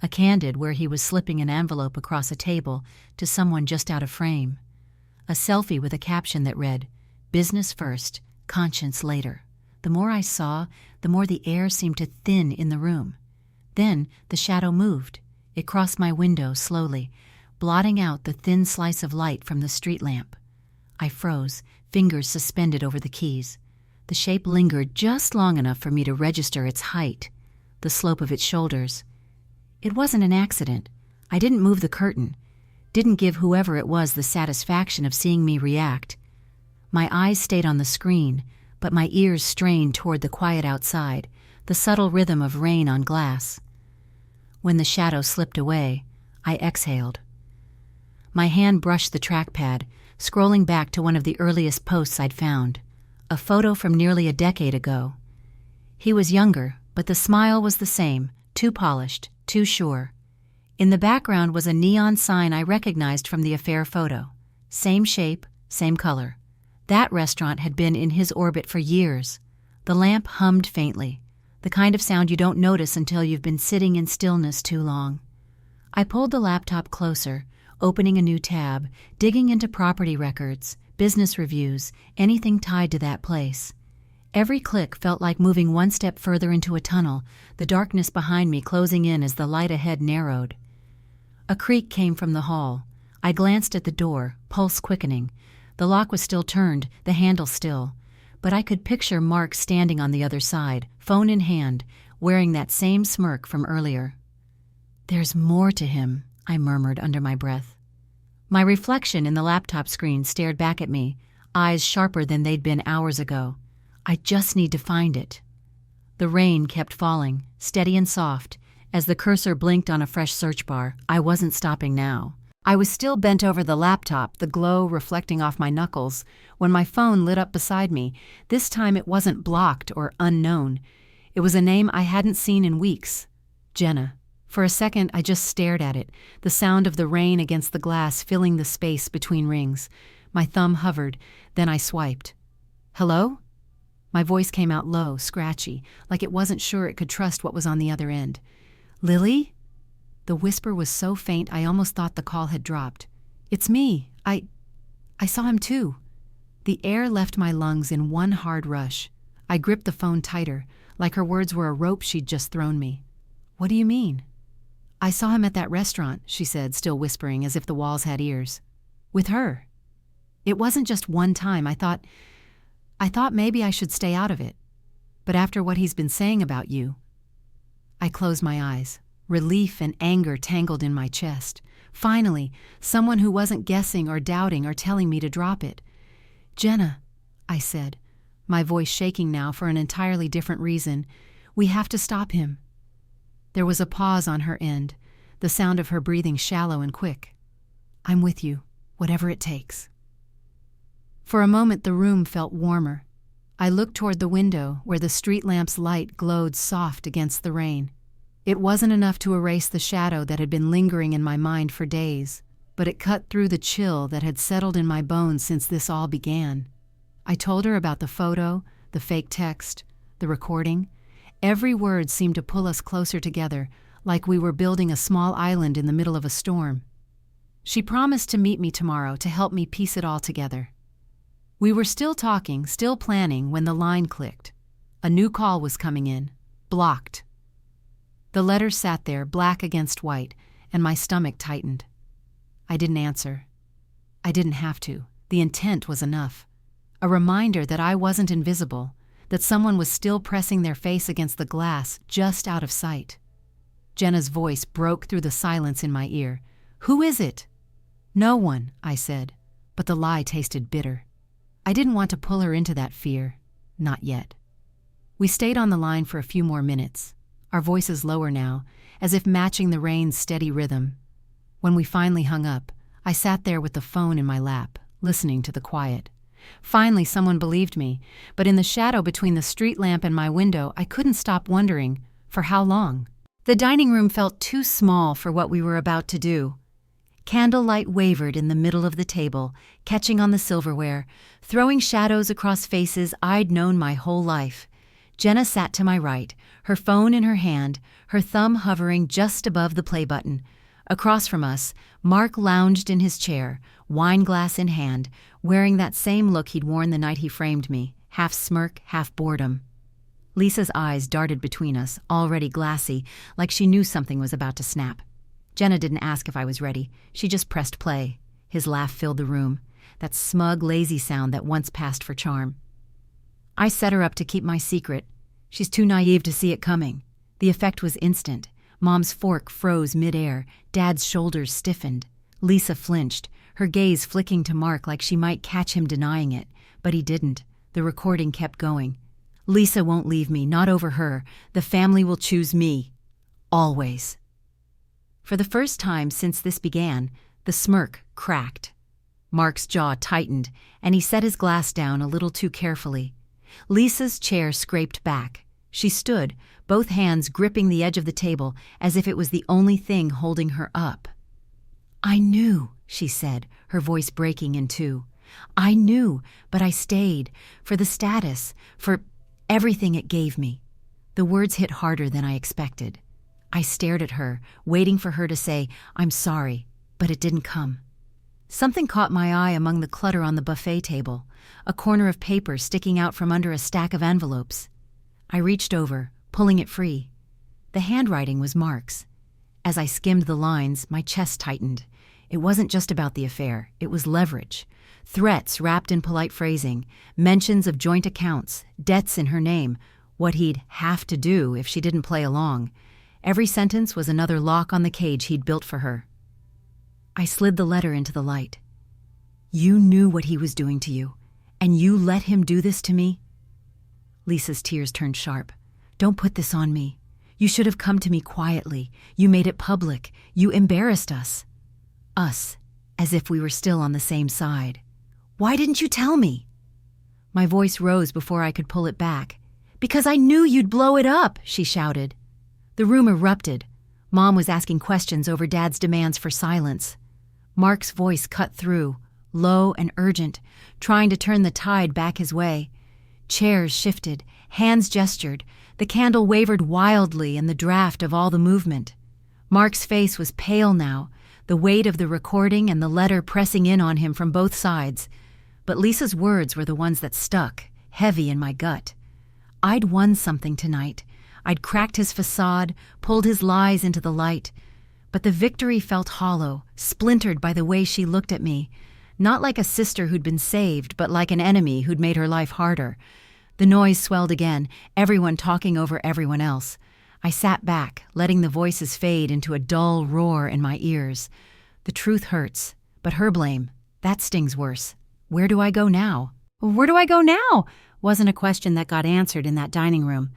A candid where he was slipping an envelope across a table to someone just out of frame. A selfie with a caption that read, "Business first, conscience later." The more I saw, the more the air seemed to thin in the room. Then the shadow moved. It crossed my window slowly, blotting out the thin slice of light from the street lamp. I froze, fingers suspended over the keys. The shape lingered just long enough for me to register its height, the slope of its shoulders. It wasn't an accident. I didn't move the curtain, didn't give whoever it was the satisfaction of seeing me react. My eyes stayed on the screen, but my ears strained toward the quiet outside, the subtle rhythm of rain on glass. When the shadow slipped away, I exhaled. My hand brushed the trackpad, scrolling back to one of the earliest posts I'd found, a photo from nearly a decade ago. He was younger, but the smile was the same, too polished, too sure. In the background was a neon sign I recognized from the affair photo. Same shape, same color. That restaurant had been in his orbit for years. The lamp hummed faintly, the kind of sound you don't notice until you've been sitting in stillness too long. I pulled the laptop closer, opening a new tab, digging into property records, business reviews, anything tied to that place. Every click felt like moving one step further into a tunnel, the darkness behind me closing in as the light ahead narrowed. A creak came from the hall. I glanced at the door, pulse quickening. The lock was still turned, the handle still. But I could picture Mark standing on the other side, phone in hand, wearing that same smirk from earlier. "There's more to him," I murmured under my breath. My reflection in the laptop screen stared back at me, eyes sharper than they'd been hours ago. I just need to find it. The rain kept falling, steady and soft. As the cursor blinked on a fresh search bar, I wasn't stopping now. I was still bent over the laptop, the glow reflecting off my knuckles, when my phone lit up beside me. This time it wasn't blocked or unknown. It was a name I hadn't seen in weeks. Jenna. For a second, I just stared at it, the sound of the rain against the glass filling the space between rings. My thumb hovered, then I swiped. "Hello?" My voice came out low, scratchy, like it wasn't sure it could trust what was on the other end. "Lily?" The whisper was so faint I almost thought the call had dropped. "It's me. I saw him too." The air left my lungs in one hard rush. I gripped the phone tighter, like her words were a rope she'd just thrown me. "What do you mean?" "I saw him at that restaurant," she said, still whispering as if the walls had ears. "With her. It wasn't just one time. I thought maybe I should stay out of it. But after what he's been saying about you..." I closed my eyes. Relief and anger tangled in my chest. Finally, someone who wasn't guessing or doubting or telling me to drop it. "Jenna," I said, my voice shaking now for an entirely different reason, "we have to stop him." There was a pause on her end, the sound of her breathing shallow and quick. "I'm with you, whatever it takes." For a moment the room felt warmer. I looked toward the window where the street lamp's light glowed soft against the rain. It wasn't enough to erase the shadow that had been lingering in my mind for days, but it cut through the chill that had settled in my bones since this all began. I told her about the photo, the fake text, the recording. Every word seemed to pull us closer together, like we were building a small island in the middle of a storm. She promised to meet me tomorrow to help me piece it all together. We were still talking, still planning, when the line clicked. A new call was coming in. Blocked. The letters sat there, black against white, and my stomach tightened. I didn't answer. I didn't have to. The intent was enough. A reminder that I wasn't invisible, that someone was still pressing their face against the glass just out of sight. Jenna's voice broke through the silence in my ear. "Who is it?" "No one," I said, but the lie tasted bitter. I didn't want to pull her into that fear. Not yet. We stayed on the line for a few more minutes, our voices lower now, as if matching the rain's steady rhythm. When we finally hung up, I sat there with the phone in my lap, listening to the quiet. Finally, someone believed me, but in the shadow between the street lamp and my window, I couldn't stop wondering, for how long? The dining room felt too small for what we were about to do. Candlelight wavered in the middle of the table, catching on the silverware, throwing shadows across faces I'd known my whole life. Jenna sat to my right, her phone in her hand, her thumb hovering just above the play button. Across from us, Mark lounged in his chair, wine glass in hand, wearing that same look he'd worn the night he framed me, half smirk, half boredom. Lisa's eyes darted between us, already glassy, like she knew something was about to snap. Jenna didn't ask if I was ready. She just pressed play. His laugh filled the room, that smug, lazy sound that once passed for charm. I set her up to keep my secret. She's too naive to see it coming. The effect was instant. Mom's fork froze midair. Dad's shoulders stiffened. Lisa flinched, her gaze flicking to Mark like she might catch him denying it. But he didn't. The recording kept going. "Lisa won't leave me, not over her. The family will choose me. Always." For the first time since this began, the smirk cracked. Mark's jaw tightened, and he set his glass down a little too carefully. Lisa's chair scraped back. She stood, both hands gripping the edge of the table as if it was the only thing holding her up. "I knew," she said, her voice breaking in two. "I knew, but I stayed, for the status, for everything it gave me." The words hit harder than I expected. I stared at her, waiting for her to say, "I'm sorry," but it didn't come. Something caught my eye among the clutter on the buffet table, a corner of paper sticking out from under a stack of envelopes. I reached over, pulling it free. The handwriting was Mark's. As I skimmed the lines, my chest tightened. It wasn't just about the affair, it was leverage. Threats wrapped in polite phrasing, mentions of joint accounts, debts in her name, what he'd have to do if she didn't play along. Every sentence was another lock on the cage he'd built for her. I slid the letter into the light. "You knew what he was doing to you, and you let him do this to me?" Lisa's tears turned sharp. "Don't put this on me. You should have come to me quietly. You made it public. You embarrassed us." Us, as if we were still on the same side. "Why didn't you tell me?" My voice rose before I could pull it back. "Because I knew you'd blow it up," she shouted. The room erupted. Mom was asking questions over Dad's demands for silence. Mark's voice cut through, low and urgent, trying to turn the tide back his way. Chairs shifted, hands gestured, the candle wavered wildly in the draft of all the movement. Mark's face was pale now, the weight of the recording and the letter pressing in on him from both sides. But Lisa's words were the ones that stuck, heavy in my gut. I'd won something tonight. I'd cracked his facade, pulled his lies into the light. But the victory felt hollow, splintered by the way she looked at me. Not like a sister who'd been saved, but like an enemy who'd made her life harder. The noise swelled again, everyone talking over everyone else. I sat back, letting the voices fade into a dull roar in my ears. The truth hurts, but her blame, that stings worse. Where do I go now? "Where do I go now?" wasn't a question that got answered in that dining room.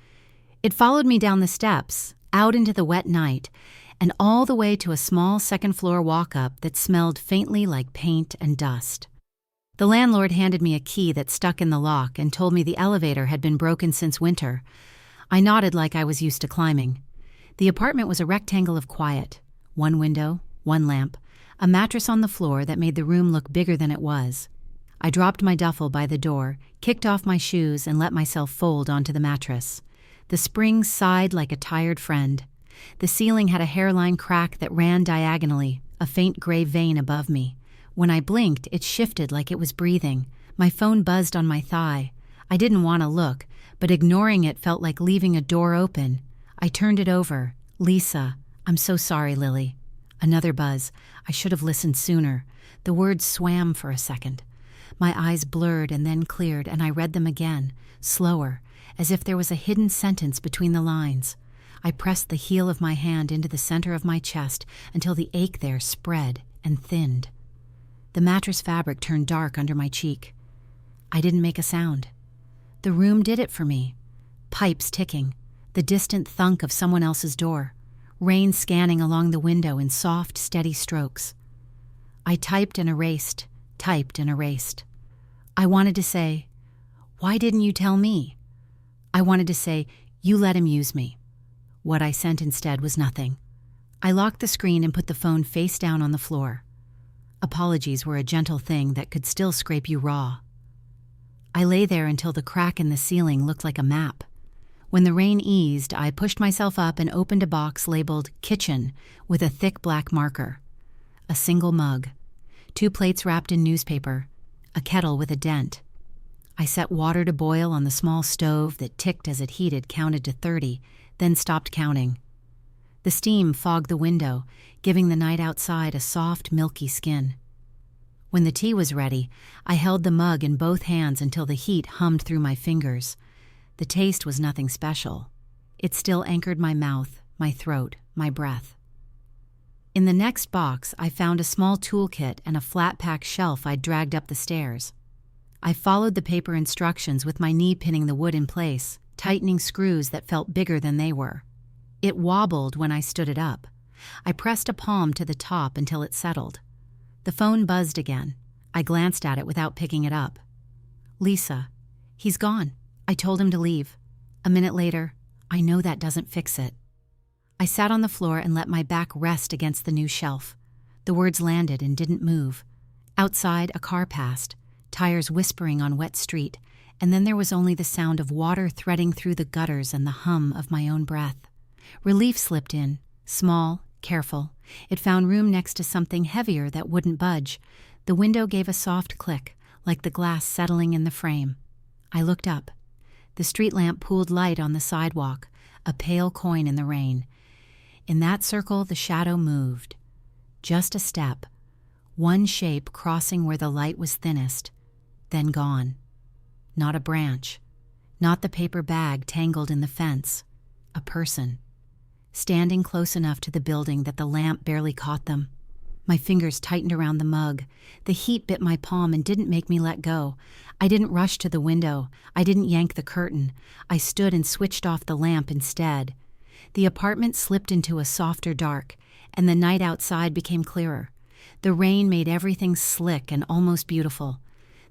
It followed me down the steps, out into the wet night, and all the way to a small second-floor walk-up that smelled faintly like paint and dust. The landlord handed me a key that stuck in the lock and told me the elevator had been broken since winter. I nodded like I was used to climbing. The apartment was a rectangle of quiet. One window, one lamp, a mattress on the floor that made the room look bigger than it was. I dropped my duffel by the door, kicked off my shoes, and let myself fold onto the mattress. The springs sighed like a tired friend. The ceiling had a hairline crack that ran diagonally, a faint gray vein above me. When I blinked, it shifted like it was breathing. My phone buzzed on my thigh. I didn't want to look, but ignoring it felt like leaving a door open. I turned it over. "Lisa, I'm so sorry, Lily." Another buzz. I should have listened sooner. The words swam for a second. My eyes blurred and then cleared, and I read them again, slower, as if there was a hidden sentence between the lines. I pressed the heel of my hand into the center of my chest until the ache there spread and thinned. The mattress fabric turned dark under my cheek. I didn't make a sound. The room did it for me. Pipes ticking, the distant thunk of someone else's door, rain scanning along the window in soft, steady strokes. I typed and erased, typed and erased. I wanted to say, "Why didn't you tell me?" I wanted to say, "You let him use me." What I sent instead was nothing. I locked the screen and put the phone face down on the floor. Apologies were a gentle thing that could still scrape you raw. I lay there until the crack in the ceiling looked like a map. When the rain eased, I pushed myself up and opened a box labeled "Kitchen" with a thick black marker. A single mug, 2 plates wrapped in newspaper, a kettle with a dent. I set water to boil on the small stove that ticked as it heated, counted to 30, then stopped counting. The steam fogged the window, giving the night outside a soft, milky skin. When the tea was ready, I held the mug in both hands until the heat hummed through my fingers. The taste was nothing special. It still anchored my mouth, my throat, my breath. In the next box, I found a small toolkit and a flat-pack shelf I'd dragged up the stairs. I followed the paper instructions with my knee pinning the wood in place, tightening screws that felt bigger than they were. It wobbled when I stood it up. I pressed a palm to the top until it settled. The phone buzzed again. I glanced at it without picking it up. Lisa. He's gone. I told him to leave. A minute later, I know that doesn't fix it. I sat on the floor and let my back rest against the new shelf. The words landed and didn't move. Outside, a car passed, tires whispering on wet street, and then there was only the sound of water threading through the gutters and the hum of my own breath. Relief slipped in, small, careful. It found room next to something heavier that wouldn't budge. The window gave a soft click, like the glass settling in the frame. I looked up. The street lamp pooled light on the sidewalk, a pale coin in the rain. In that circle, the shadow moved. Just a step, one shape crossing where the light was thinnest, then gone. Not a branch, not the paper bag tangled in the fence. A person, standing close enough to the building that the lamp barely caught them. My fingers tightened around the mug. The heat bit my palm and didn't make me let go. I didn't rush to the window. I didn't yank the curtain. I stood and switched off the lamp instead. The apartment slipped into a softer dark, and the night outside became clearer. The rain made everything slick and almost beautiful.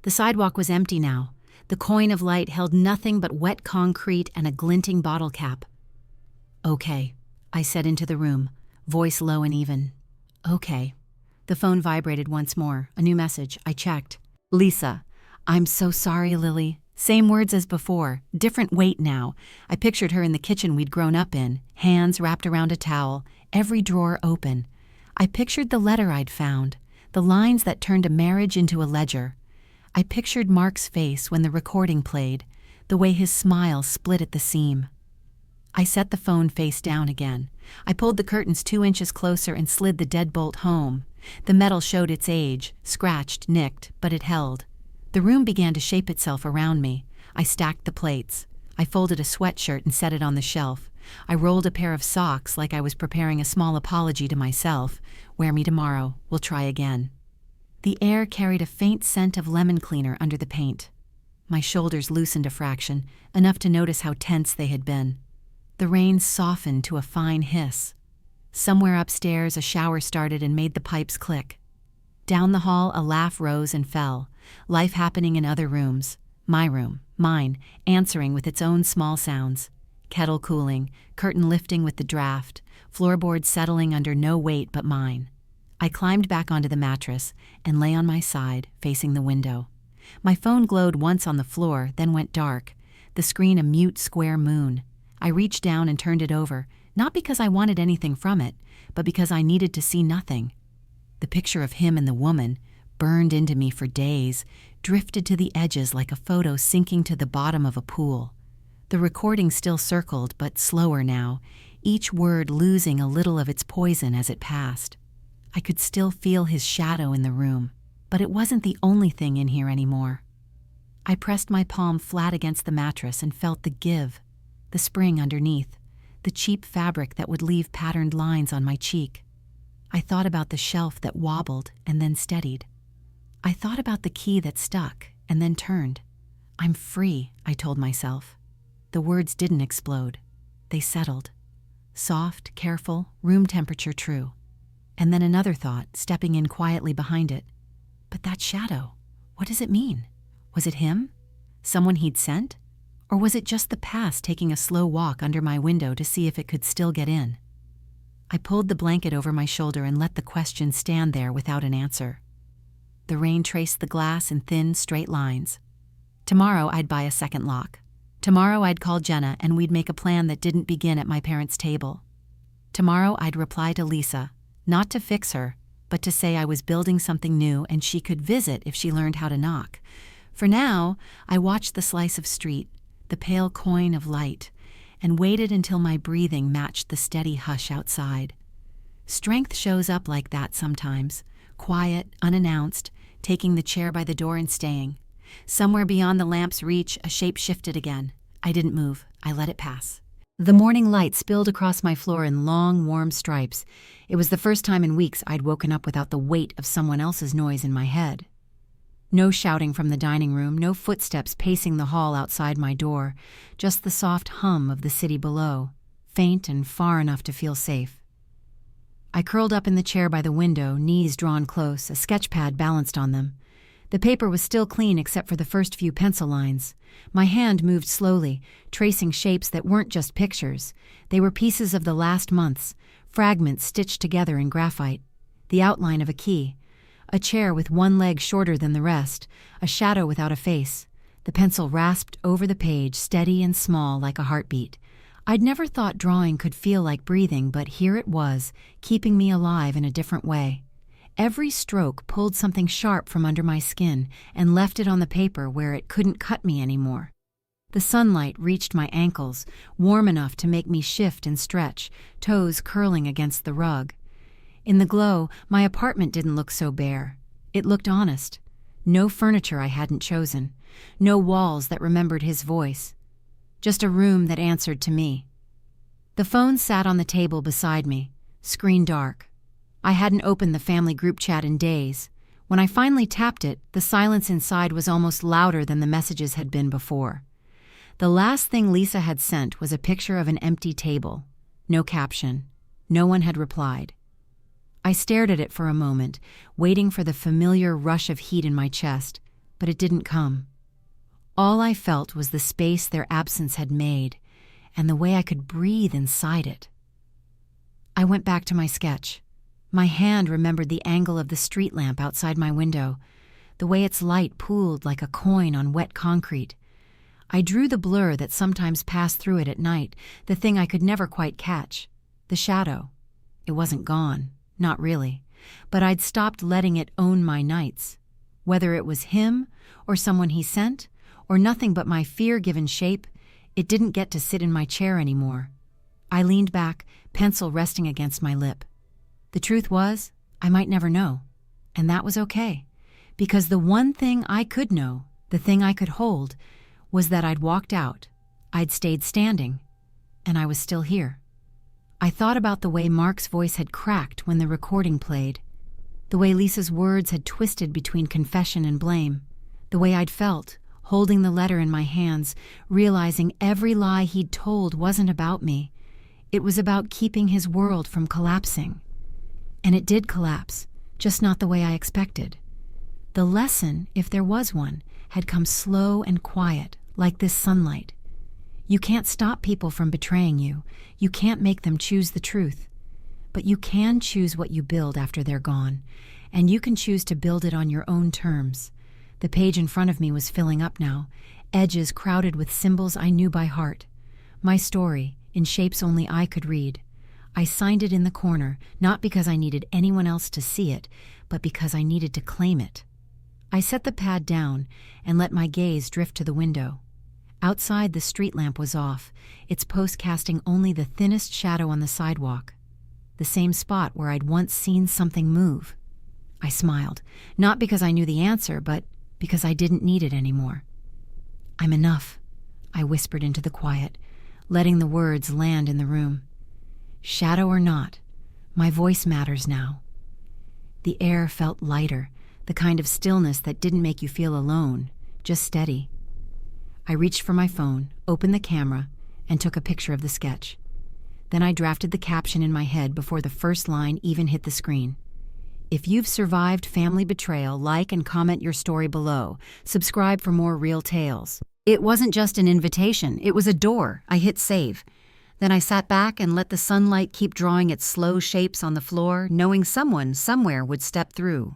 The sidewalk was empty now. The coin of light held nothing but wet concrete and a glinting bottle cap. "Okay," I said into the room, voice low and even. "Okay." The phone vibrated once more, a new message. I checked. "Lisa, I'm so sorry, Lily." Same words as before, different weight now. I pictured her in the kitchen we'd grown up in, hands wrapped around a towel, every drawer open. I pictured the letter I'd found, the lines that turned a marriage into a ledger. I pictured Mark's face when the recording played, the way his smile split at the seam. I set the phone face down again. I pulled the curtains 2 inches closer and slid the deadbolt home. The metal showed its age, scratched, nicked, but it held. The room began to shape itself around me. I stacked the plates. I folded a sweatshirt and set it on the shelf. I rolled a pair of socks like I was preparing a small apology to myself. Wear me tomorrow. We'll try again. The air carried a faint scent of lemon cleaner under the paint. My shoulders loosened a fraction, enough to notice how tense they had been. The rain softened to a fine hiss. Somewhere upstairs, a shower started and made the pipes click. Down the hall, a laugh rose and fell, life happening in other rooms. My room, mine, answering with its own small sounds. Kettle cooling, curtain lifting with the draft, floorboards settling under no weight but mine. I climbed back onto the mattress and lay on my side, facing the window. My phone glowed once on the floor, then went dark, the screen a mute square moon. I reached down and turned it over, not because I wanted anything from it, but because I needed to see nothing. The picture of him and the woman, burned into me for days, drifted to the edges like a photo sinking to the bottom of a pool. The recording still circled, but slower now, each word losing a little of its poison as it passed. I could still feel his shadow in the room, but it wasn't the only thing in here anymore. I pressed my palm flat against the mattress and felt the give, the spring underneath, the cheap fabric that would leave patterned lines on my cheek. I thought about the shelf that wobbled and then steadied. I thought about the key that stuck and then turned. I'm free, I told myself. The words didn't explode. They settled. Soft, careful, room temperature true. And then another thought, stepping in quietly behind it. But that shadow, what does it mean? Was it him? Someone he'd sent? Or was it just the past taking a slow walk under my window to see if it could still get in? I pulled the blanket over my shoulder and let the question stand there without an answer. The rain traced the glass in thin, straight lines. Tomorrow I'd buy a second lock. Tomorrow I'd call Jenna and we'd make a plan that didn't begin at my parents' table. Tomorrow I'd reply to Lisa, not to fix her, but to say I was building something new and she could visit if she learned how to knock. For now, I watched the slice of street, the pale coin of light, and waited until my breathing matched the steady hush outside. Strength shows up like that sometimes, quiet, unannounced, taking the chair by the door and staying. Somewhere beyond the lamp's reach, a shape shifted again. I didn't move. I let it pass. The morning light spilled across my floor in long, warm stripes. It was the first time in weeks I'd woken up without the weight of someone else's noise in my head. No shouting from the dining room, no footsteps pacing the hall outside my door, just the soft hum of the city below, faint and far enough to feel safe. I curled up in the chair by the window, knees drawn close, a sketch pad balanced on them. The paper was still clean except for the first few pencil lines. My hand moved slowly, tracing shapes that weren't just pictures. They were pieces of the last months, fragments stitched together in graphite. The outline of a key. A chair with one leg shorter than the rest, a shadow without a face. The pencil rasped over the page, steady and small like a heartbeat. I'd never thought drawing could feel like breathing, but here it was, keeping me alive in a different way. Every stroke pulled something sharp from under my skin and left it on the paper where it couldn't cut me anymore. The sunlight reached my ankles, warm enough to make me shift and stretch, toes curling against the rug. In the glow, my apartment didn't look so bare. It looked honest. No furniture I hadn't chosen. No walls that remembered his voice. Just a room that answered to me. The phone sat on the table beside me, screen dark. I hadn't opened the family group chat in days. When I finally tapped it, the silence inside was almost louder than the messages had been before. The last thing Lisa had sent was a picture of an empty table. No caption. No one had replied. I stared at it for a moment, waiting for the familiar rush of heat in my chest, but it didn't come. All I felt was the space their absence had made, and the way I could breathe inside it. I went back to my sketch. My hand remembered the angle of the street lamp outside my window, the way its light pooled like a coin on wet concrete. I drew the blur that sometimes passed through it at night, the thing I could never quite catch, the shadow. It wasn't gone, not really, but I'd stopped letting it own my nights. Whether it was him, or someone he sent, or nothing but my fear-given shape, it didn't get to sit in my chair anymore. I leaned back, pencil resting against my lip. The truth was, I might never know. And that was okay, because the one thing I could know, the thing I could hold, was that I'd walked out, I'd stayed standing, and I was still here. I thought about the way Mark's voice had cracked when the recording played, the way Lisa's words had twisted between confession and blame, the way I'd felt, holding the letter in my hands, realizing every lie he'd told wasn't about me. It was about keeping his world from collapsing. And it did collapse, just not the way I expected. The lesson, if there was one, had come slow and quiet, like this sunlight. You can't stop people from betraying you. You can't make them choose the truth. But you can choose what you build after they're gone, and you can choose to build it on your own terms. The page in front of me was filling up now, edges crowded with symbols I knew by heart. My story, in shapes only I could read. I signed it in the corner, not because I needed anyone else to see it, but because I needed to claim it. I set the pad down and let my gaze drift to the window. Outside, the street lamp was off, its post casting only the thinnest shadow on the sidewalk, the same spot where I'd once seen something move. I smiled, not because I knew the answer, but because I didn't need it anymore. "I'm enough," I whispered into the quiet, letting the words land in the room. Shadow or not, my voice matters now. The air felt lighter, the kind of stillness that didn't make you feel alone, just steady. I reached for my phone, opened the camera, and took a picture of the sketch. Then I drafted the caption in my head before the first line even hit the screen. If you've survived family betrayal, like and comment your story below. Subscribe for more real tales. It wasn't just an invitation, it was a door. I hit save. Then I sat back and let the sunlight keep drawing its slow shapes on the floor, knowing someone somewhere would step through.